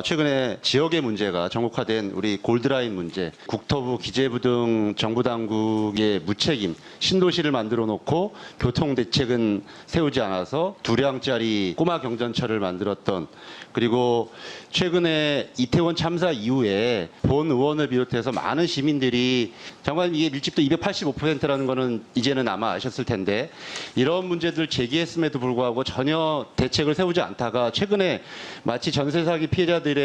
최근에 지역의 문제가 전국화된 우리 골드라인 문제, 국토부, 기재부 등 정부 당국의 무책임, 신도시를 만들어 놓고 교통대책은 세우지 않아서 두량짜리 꼬마 경전철을 만들었던, 그리고 최근에 이태원 참사 이후에 본 의원을 비롯해서 많은 시민들이 장관님 이게 밀집도 285%라는 거는 이제는 아마 아셨을 텐데 이런 문제들 제기했음에도 불구하고 전혀 대책을 세우지 않다가 최근에 마치 전세 사기 피해자들의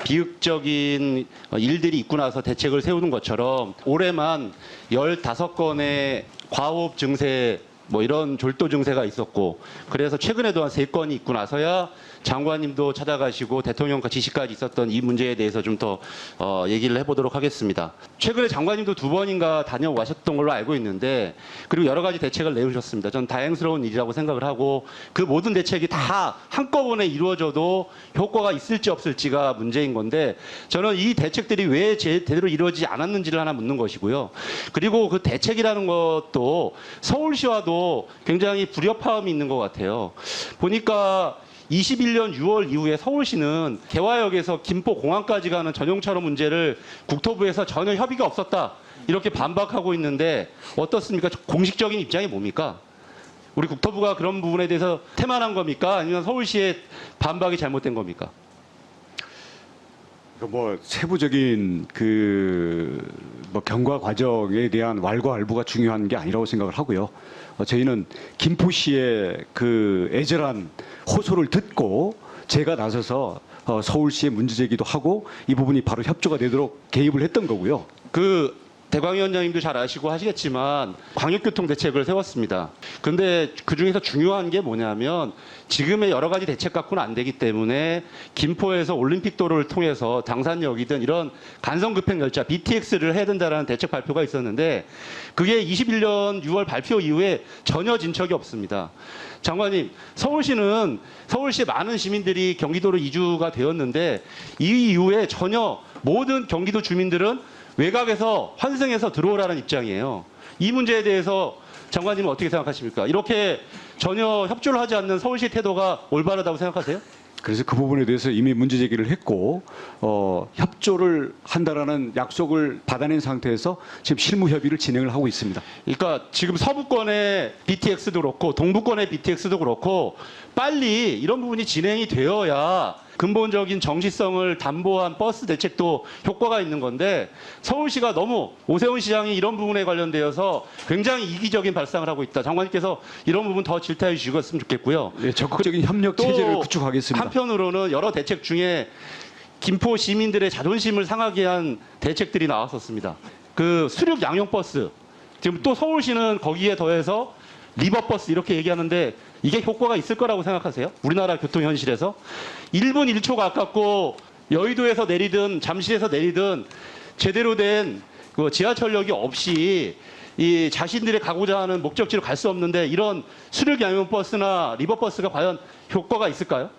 비극적인 일들이 있고 나서 대책을 세우는 것처럼 올해만 15건의 과호흡 증세 뭐 이런 졸도 증세가 있었고, 그래서 최근에도 한 3건이 있고 나서야 장관님도 찾아가시고 대통령과 지시까지 있었던 이 문제에 대해서 좀 더 얘기를 해보도록 하겠습니다. 최근에 장관님도 2번인가 다녀와셨던 걸로 알고 있는데, 그리고 여러 가지 대책을 내오셨습니다. 전 다행스러운 일이라고 생각을 하고, 그 모든 대책이 다 한꺼번에 이루어져도 효과가 있을지 없을지가 문제인 건데, 저는 이 대책들이 왜 제대로 이루어지지 않았는지를 하나 묻는 것이고요. 그리고 그 대책이라는 것도 서울시와도 굉장히 불협화음이 있는 것 같아요. 보니까 21년 6월 이후에 서울시는 개화역에서 김포공항까지 가는 전용차로 문제를 국토부에서 전혀 협의가 없었다, 이렇게 반박하고 있는데 어떻습니까? 공식적인 입장이 뭡니까? 우리 국토부가 그런 부분에 대해서 태만한 겁니까? 아니면 서울시의 반박이 잘못된 겁니까? 뭐 세부적인 뭐 경과 과정에 대한 왈가왈부가 중요한 게 아니라고 생각을 하고요. 저희는 김포시의 그 애절한 호소를 듣고 제가 나서서 서울시의 문제 제기도 하고 이 부분이 바로 협조가 되도록 개입을 했던 거고요. 대광위원장님도 잘 아시고 하시겠지만 광역교통 대책을 세웠습니다. 그런데 그중에서 중요한 게 뭐냐면 지금의 여러 가지 대책 갖고는 안 되기 때문에 김포에서 올림픽도로를 통해서 당산역이든 이런 간선급행 열차 BTX를 해야 된다는 대책 발표가 있었는데 그게 21년 6월 발표 이후에 전혀 진척이 없습니다. 장관님, 서울시의 많은 시민들이 경기도로 이주가 되었는데 이 이후에 전혀 모든 경기도 주민들은 외곽에서 환승해서 들어오라는 입장이에요. 이 문제에 대해서 장관님은 어떻게 생각하십니까? 이렇게 전혀 협조를 하지 않는 서울시 태도가 올바르다고 생각하세요? 그래서 그 부분에 대해서 이미 문제 제기를 했고 협조를 한다라는 약속을 받아낸 상태에서 지금 실무 협의를 진행을 하고 있습니다. 그러니까 지금 서부권의 BTX도 그렇고 동부권의 BTX도 그렇고 빨리 이런 부분이 진행이 되어야 근본적인 정시성을 담보한 버스 대책도 효과가 있는 건데 서울시가 너무 오세훈 시장이 이런 부분에 관련되어서 굉장히 이기적인 발상을 하고 있다. 장관님께서 이런 부분 더 질타해 주셨으면 좋겠고요. 네, 적극적인 협력 체제를 구축하겠습니다. 한편으로는 여러 대책 중에 김포 시민들의 자존심을 상하게 한 대책들이 나왔었습니다. 그 수륙 양용버스, 지금 또 서울시는 거기에 더해서 리버버스 이렇게 얘기하는데 이게 효과가 있을 거라고 생각하세요? 우리나라 교통 현실에서 1분 1초가 아깝고 여의도에서 내리든 잠실에서 내리든 제대로 된 그 지하철역이 없이 이 자신들이 가고자 하는 목적지로 갈 수 없는데 이런 수륙 양용버스나 리버버스가 과연 효과가 있을까요?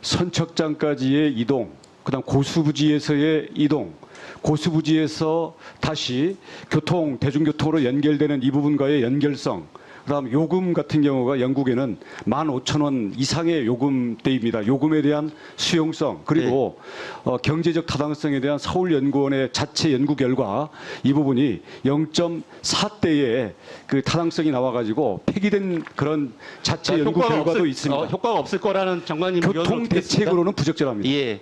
선착장까지의 이동, 그다음 고수부지에서의 이동, 고수부지에서 다시 대중교통으로 연결되는 이 부분과의 연결성, 그다음 요금 같은 경우가 영국에는 15,000원 이상의 요금대입니다. 요금에 대한 수용성, 그리고 경제적 타당성에 대한 서울연구원의 자체 연구 결과 이 부분이 0.4대의 그 타당성이 나와가지고 폐기된 그런 자체 연구 결과도 있습니다. 효과가 없을 거라는 장관님 교통 대책으로는 부적절합니다. 예.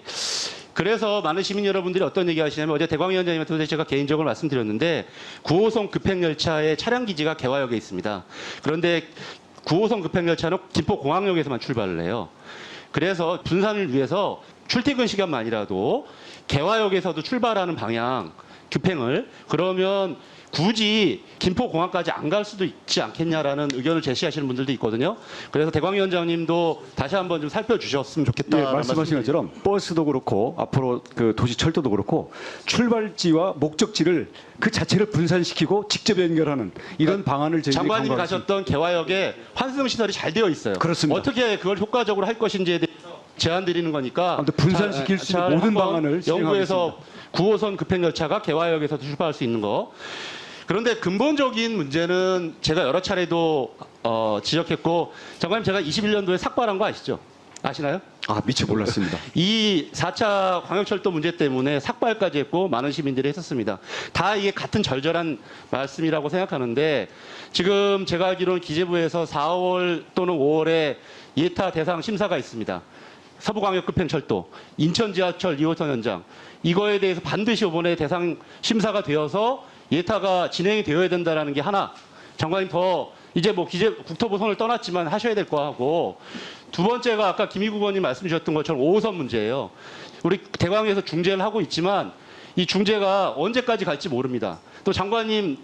그래서 많은 시민 여러분들이 어떤 얘기 하시냐면 어제 대광위원장님한테 제가 개인적으로 말씀드렸는데 9호선 급행열차의 차량 기지가 개화역에 있습니다. 그런데 9호선 급행열차는 김포공항역에서만 출발을 해요. 그래서 분산을 위해서 출퇴근 시간만이라도 개화역에서도 출발하는 방향 급행을, 그러면 굳이 김포공항까지 안 갈 수도 있지 않겠냐라는 의견을 제시하시는 분들도 있거든요. 그래서 대광위원장님도 다시 한번 좀 살펴주셨으면 좋겠다. 예, 말씀하신 것처럼 버스도 그렇고 앞으로 그 도시철도도 그렇고 출발지와 목적지를 그 자체를 분산시키고 직접 연결하는 이런 방안을 저희들이 장관님이 강구하겠습니다. 가셨던 개화역에 환승 시설이 잘 되어 있어요. 그렇습니다. 어떻게 그걸 효과적으로 할 것인지에 대해서 제안 드리는 거니까 아무튼 분산시킬 수 있는 모든 방안을 연구해서 9호선 급행열차가 개화역에서도 출발할 수 있는 거. 그런데 근본적인 문제는 제가 여러 차례도 지적했고, 장관님 제가 21년도에 삭발한 거 아시죠? 아시나요? 아, 미처 몰랐습니다. 이 4차 광역철도 문제 때문에 삭발까지 했고 많은 시민들이 했었습니다. 다 이게 같은 절절한 말씀이라고 생각하는데 지금 제가 알기로는 기재부에서 4월 또는 5월에 예타 대상 심사가 있습니다. 서부광역급행철도, 인천 지하철 2호선 현장 이거에 대해서 반드시 이번에 대상 심사가 되어서 예타가 진행이 되어야 된다는 게 하나. 장관님 더 이제 뭐 국토부 손을 떠났지만 하셔야 될 거 하고 두 번째가 아까 김희국 의원님 말씀 주셨던 것처럼 5호선 문제예요. 우리 대광에서 중재를 하고 있지만 이 중재가 언제까지 갈지 모릅니다. 또 장관님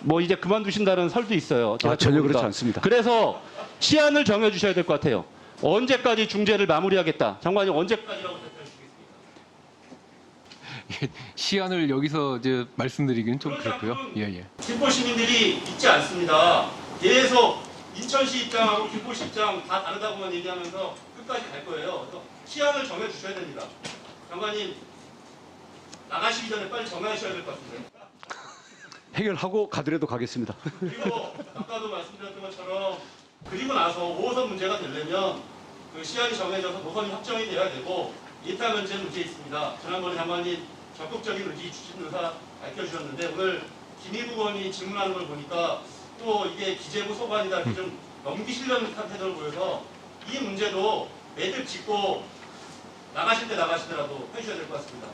뭐 이제 그만두신다는 설도 있어요. 제가 전혀 들어보니까. 그렇지 않습니다. 그래서 시한을 정해 주셔야 될 것 같아요. 언제까지 중재를 마무리하겠다. 장관님 언제까지라고 대표해 주시겠습니까? 시안을 여기서 이제 말씀드리기는 좀 그렇고요. 예, 예. 김포 시민들이 믿지 않습니다. 계속 인천시 입장하고 김포시 입장 다 다르다고만 얘기하면서 끝까지 갈 거예요. 그래서 시한을 정해 주셔야 됩니다. 장관님 나가시기 전에 빨리 정하셔야 될 것 같은데. 해결하고 가더라도 가겠습니다. 그리고 아까도 말씀드렸던 것처럼 그리고 나서 5호선 문제가 되려면 그 시한이 정해져서 노선이 확정이 돼야 되고 예타 문제 있습니다. 지난번에 장관님 적극적인 의지 주신 의사 밝혀주셨는데 오늘 김희국 의원이 질문하는 걸 보니까 또 이게 기재부 소관이다 이렇게 좀 넘기시려는 듯한 태도를 보여서 이 문제도 매듭 짓고 나가실 때 나가시더라도 해주셔야 될 것 같습니다.